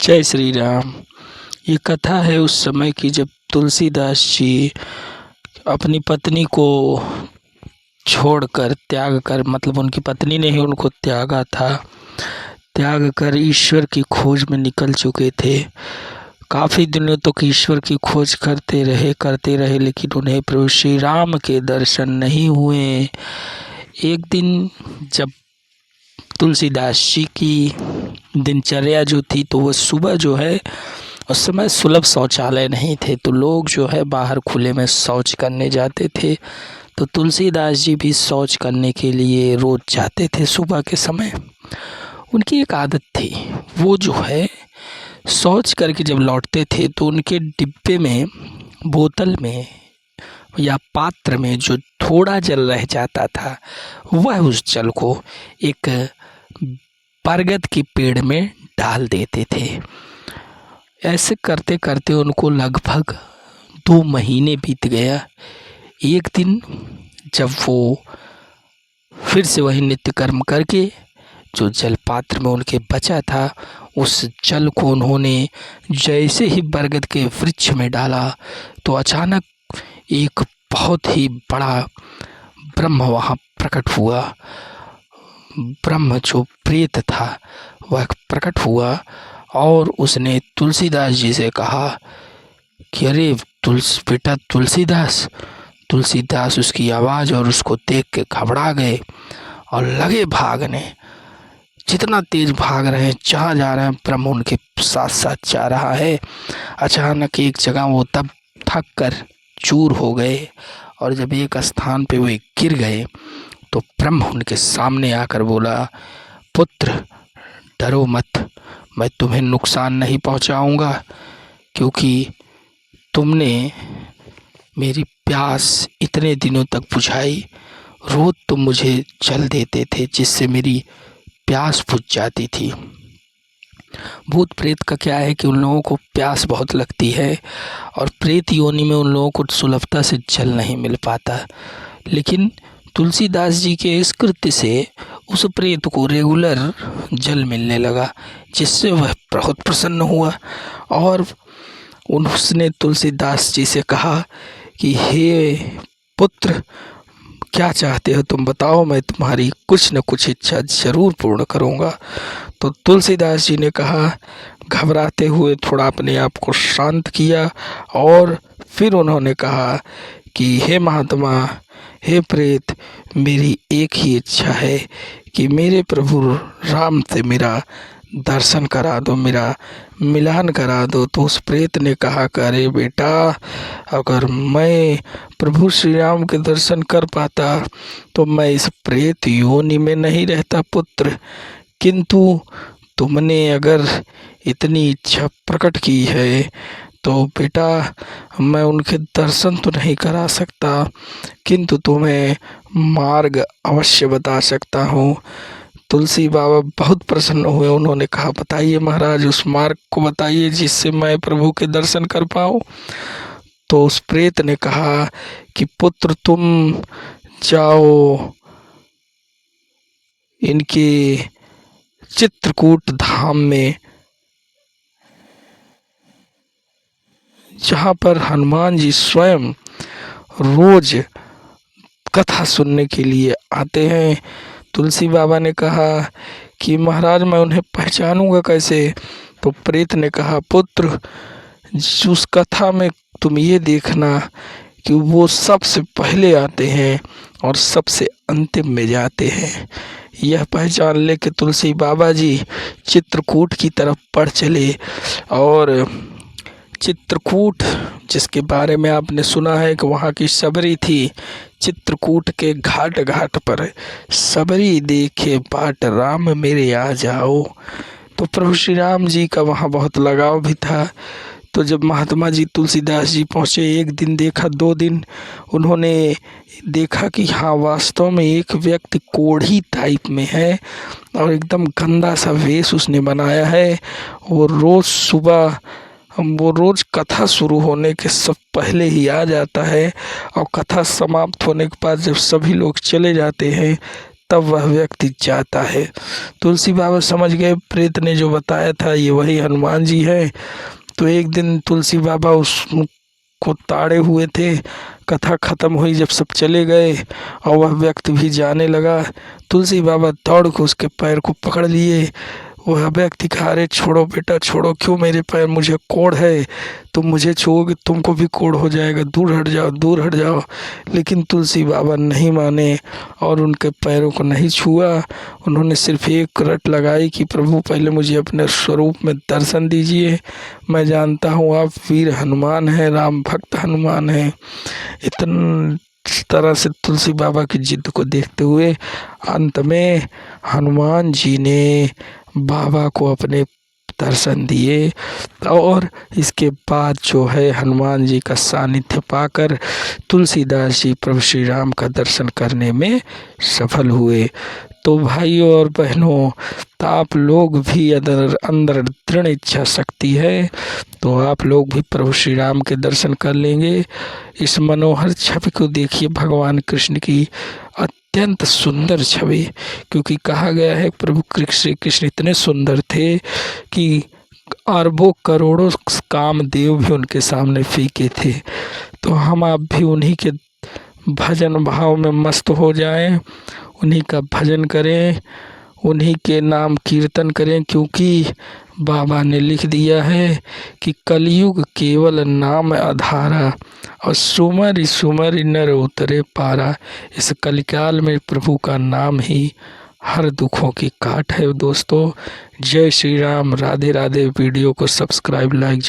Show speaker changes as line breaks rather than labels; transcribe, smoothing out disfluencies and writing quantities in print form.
जय श्री राम। ये कथा है उस समय की जब तुलसीदास जी अपनी पत्नी को छोड़कर त्याग कर, मतलब उनकी पत्नी ने ही उनको त्यागा था, त्याग कर ईश्वर की खोज में निकल चुके थे। काफ़ी दिनों तक ईश्वर की खोज करते रहे लेकिन उन्हें प्रभु श्री राम के दर्शन नहीं हुए। एक दिन जब तुलसीदास जी की दिनचर्या जो थी, तो वो सुबह जो है, उस समय सुलभ शौचालय नहीं थे, तो लोग जो है बाहर खुले में शौच करने जाते थे। तो तुलसीदास जी भी शौच करने के लिए रोज जाते थे सुबह के समय। उनकी एक आदत थी, वो जो है शौच करके जब लौटते थे तो उनके डिब्बे में, बोतल में या पात्र में जो थोड़ा जल रह जाता था, वह उस जल को एक बरगद के पेड़ में डाल देते थे। ऐसे करते करते उनको लगभग 2 महीने बीत गया। एक दिन जब वो फिर से वही नित्य कर्म करके जो जल पात्र में उनके बचा था, उस जल को उन्होंने जैसे ही बरगद के वृक्ष में डाला, तो अचानक एक बहुत ही बड़ा ब्रह्म वहाँ प्रकट हुआ। ब्रह्म जो प्रेत था वह प्रकट हुआ और उसने तुलसीदास जी से कहा कि अरे बेटा तुलसीदास। तुलसीदास उसकी आवाज़ और उसको देख के घबरा गए और लगे भागने। जितना तेज भाग रहे हैं, जहाँ जा रहे हैं, ब्रह्म उनके साथ साथ जा रहा है। अचानक एक जगह वो तब थक कर चूर हो गए और जब एक स्थान पे वे गिर गए तो ब्रह्म उनके सामने आकर बोला, पुत्र डरो मत, मैं तुम्हें नुकसान नहीं पहुंचाऊंगा, क्योंकि तुमने मेरी प्यास इतने दिनों तक बुझाई। रोज तुम मुझे जल देते थे जिससे मेरी प्यास बुझ जाती थी। भूत प्रेत का क्या है कि उन लोगों को प्यास बहुत लगती है और प्रेत योनि में उन लोगों को सुलभता से जल नहीं मिल पाता। लेकिन तुलसीदास जी के इस कृत्य से उस प्रेत को रेगुलर जल मिलने लगा, जिससे वह बहुत प्रसन्न हुआ और उसने तुलसीदास जी से कहा कि हे पुत्र, क्या चाहते हो तुम बताओ, मैं तुम्हारी कुछ न कुछ इच्छा जरूर पूर्ण करूँगा। तो तुलसीदास जी ने कहा, घबराते हुए थोड़ा अपने आप को शांत किया और फिर उन्होंने कहा कि हे महात्मा, हे प्रेत, मेरी एक ही इच्छा है कि मेरे प्रभु राम से मेरा दर्शन करा दो, मेरा मिलान करा दो। तो उस प्रेत ने कहा, अरे बेटा, अगर मैं प्रभु श्री राम के दर्शन कर पाता तो मैं इस प्रेत योनि में नहीं रहता पुत्र, किंतु तुमने अगर इतनी इच्छा प्रकट की है तो बेटा मैं उनके दर्शन तो नहीं करा सकता, किंतु तुम्हें मार्ग अवश्य बता सकता हूँ। तुलसी बाबा बहुत प्रसन्न हुए। उन्होंने कहा, बताइए महाराज, उस मार्ग को बताइए जिससे मैं प्रभु के दर्शन कर पाऊँ। तो उस प्रेत ने कहा कि पुत्र तुम जाओ इनके चित्रकूट धाम में, जहाँ पर हनुमान जी स्वयं रोज कथा सुनने के लिए आते हैं। तुलसी बाबा ने कहा कि महाराज मैं उन्हें पहचानूंगा कैसे? तो प्रेत ने कहा, पुत्र उस कथा में तुम ये देखना कि वो सबसे पहले आते हैं और सबसे अंतिम में जाते हैं। यह पहचान ले के तुलसी बाबा जी चित्रकूट की तरफ बढ़ चले और चित्रकूट, जिसके बारे में आपने सुना है कि वहाँ की सबरी थी, चित्रकूट के घाट घाट पर सबरी देखे बाट राम मेरे आ जाओ। तो प्रभु श्री राम जी का वहाँ बहुत लगाव भी था। तो जब महात्मा जी तुलसीदास जी पहुँचे, एक दिन देखा, 2 दिन उन्होंने देखा कि हाँ वास्तव में एक व्यक्ति कोढ़ी टाइप में है और एकदम गंदा सा वेश उसने बनाया है। वो रोज कथा शुरू होने के सब पहले ही आ जाता है और कथा समाप्त होने के बाद जब सभी लोग चले जाते हैं तब वह व्यक्ति जाता है। तुलसी बाबा समझ गए प्रेत ने जो बताया था ये वही हनुमान जी है। तो एक दिन तुलसी बाबा उसको ताड़े हुए थे। कथा खत्म हुई जब सब चले गए और वह व्यक्ति भी जाने लगा, तुलसी बाबा दौड़ के उसके पैर को पकड़ लिए। वह व्यक्ति कहा, अरे छोड़ो बेटा छोड़ो, क्यों मेरे पैर, मुझे कोढ़ है, तुम मुझे छुओगे तुमको भी कोढ़ हो जाएगा, दूर हट जाओ दूर हट जाओ। लेकिन तुलसी बाबा नहीं माने और उनके पैरों को नहीं छुआ। उन्होंने सिर्फ एक रट लगाई कि प्रभु पहले मुझे अपने स्वरूप में दर्शन दीजिए, मैं जानता हूँ आप वीर हनुमान हैं, राम भक्त हनुमान हैं। इस तरह से तुलसी बाबा की जिद को देखते हुए अंत में हनुमान जी ने बाबा को अपने दर्शन दिए और इसके बाद जो है हनुमान जी का सानिध्य पाकर तुलसीदास जी प्रभु श्री राम का दर्शन करने में सफल हुए। तो भाइयों और बहनों, तो आप लोग भी अंदर दृढ़ इच्छा शक्ति है तो आप लोग भी प्रभु श्री राम के दर्शन कर लेंगे। इस मनोहर छवि को देखिए, भगवान कृष्ण की अत्यंत सुंदर छवि, क्योंकि कहा गया है प्रभु श्री कृष्ण इतने सुंदर थे कि अरबों करोड़ों कामदेव भी उनके सामने फीके थे। तो हम आप भी उन्हीं के भजन भाव में मस्त हो जाएं, उन्हीं का भजन करें, उन्हीं के नाम कीर्तन करें, क्योंकि बाबा ने लिख दिया है कि कलयुग केवल नाम आधारा और सुमरि सुमरि नर उतरे पारा। इस कलिकाल में प्रभु का नाम ही हर दुखों की काट है। दोस्तों, जय श्री राम, राधे राधे। वीडियो को सब्सक्राइब लाइक